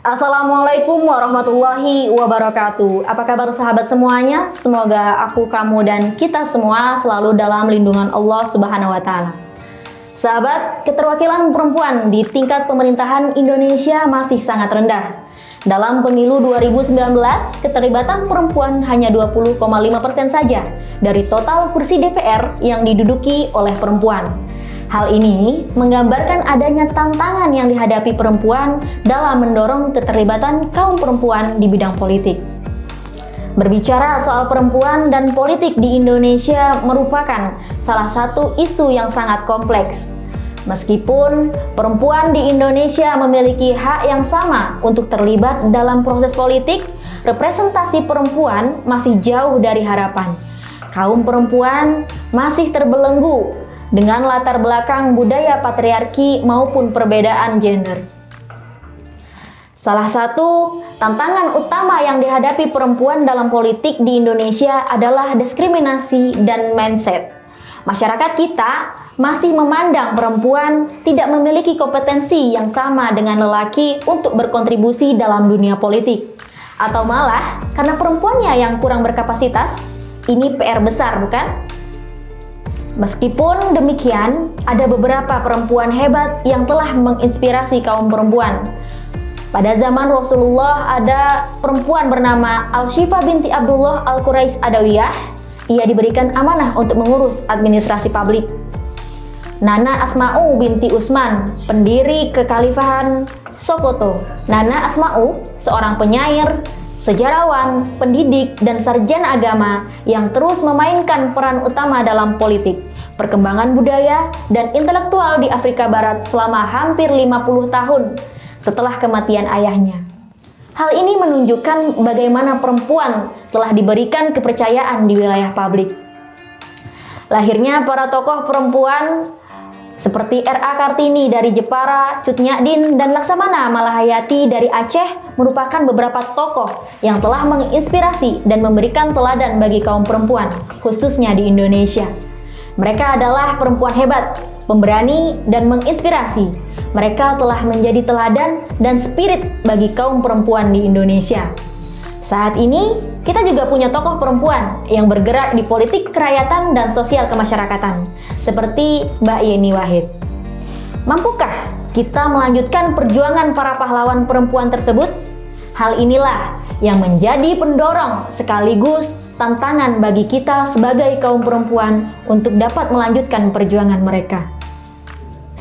Assalamualaikum warahmatullahi wabarakatuh. Apa kabar sahabat semuanya? Semoga aku, kamu, dan kita semua selalu dalam lindungan Allah Subhanahu wa Ta'ala. Sahabat, keterwakilan perempuan di tingkat pemerintahan Indonesia masih sangat rendah. Dalam pemilu 2019, keterlibatan perempuan hanya 20,5% saja dari total kursi DPR yang diduduki oleh perempuan. Hal ini menggambarkan adanya tantangan yang dihadapi perempuan dalam mendorong keterlibatan kaum perempuan di bidang politik. Berbicara soal perempuan dan politik di Indonesia merupakan salah satu isu yang sangat kompleks. Meskipun perempuan di Indonesia memiliki hak yang sama untuk terlibat dalam proses politik, representasi perempuan masih jauh dari harapan. Kaum perempuan masih terbelenggu dengan latar belakang budaya patriarki maupun perbedaan gender. Salah satu tantangan utama yang dihadapi perempuan dalam politik di Indonesia adalah diskriminasi dan mindset. Masyarakat kita masih memandang perempuan tidak memiliki kompetensi yang sama dengan lelaki untuk berkontribusi dalam dunia politik. Atau malah, karena perempuannya yang kurang berkapasitas, ini PR besar, bukan? Meskipun demikian, ada beberapa perempuan hebat yang telah menginspirasi kaum perempuan. Pada zaman Rasulullah ada perempuan bernama Al-Shifa binti Abdullah Al-Quraisy Adawiyah. Ia diberikan amanah untuk mengurus administrasi publik. Nana Asma'u binti Utsman, pendiri kekhalifahan Sokoto. Nana Asma'u, seorang penyair, sejarawan, pendidik, dan sarjana agama yang terus memainkan peran utama dalam politik, perkembangan budaya, dan intelektual di Afrika Barat selama hampir 50 tahun setelah kematian ayahnya. Hal ini menunjukkan bagaimana perempuan telah diberikan kepercayaan di wilayah publik. Lahirnya para tokoh perempuan seperti R.A. Kartini dari Jepara, Cut Nyak-din, dan Laksamana Malahayati dari Aceh merupakan beberapa tokoh yang telah menginspirasi dan memberikan teladan bagi kaum perempuan, khususnya di Indonesia. Mereka adalah perempuan hebat, pemberani, dan menginspirasi. Mereka telah menjadi teladan dan spirit bagi kaum perempuan di Indonesia. Saat ini, kita juga punya tokoh perempuan yang bergerak di politik kerakyatan dan sosial kemasyarakatan, seperti Mbak Yeni Wahid. Mampukah kita melanjutkan perjuangan para pahlawan perempuan tersebut? Hal inilah yang menjadi pendorong sekaligus tantangan bagi kita sebagai kaum perempuan untuk dapat melanjutkan perjuangan mereka.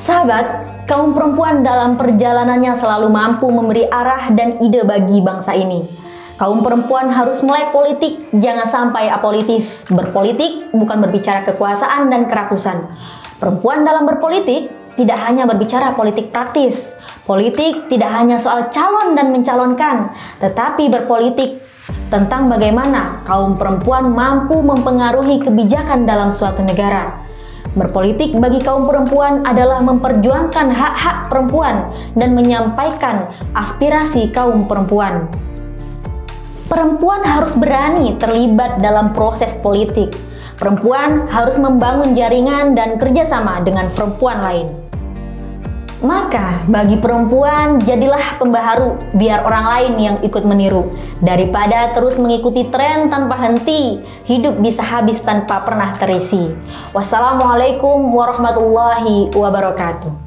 Sahabat, kaum perempuan dalam perjalanannya selalu mampu memberi arah dan ide bagi bangsa ini. Kaum perempuan harus melek politik, jangan sampai apolitis. Berpolitik bukan berbicara kekuasaan dan kerakusan. Perempuan dalam berpolitik tidak hanya berbicara politik praktis. Politik tidak hanya soal calon dan mencalonkan, tetapi berpolitik tentang bagaimana kaum perempuan mampu mempengaruhi kebijakan dalam suatu negara. Berpolitik bagi kaum perempuan adalah memperjuangkan hak-hak perempuan dan menyampaikan aspirasi kaum perempuan. Perempuan harus berani terlibat dalam proses politik. Perempuan harus membangun jaringan dan kerjasama dengan perempuan lain. Maka, bagi perempuan, jadilah pembaharu biar orang lain yang ikut meniru. Daripada terus mengikuti tren tanpa henti, hidup bisa habis tanpa pernah terisi. Wassalamualaikum warahmatullahi wabarakatuh.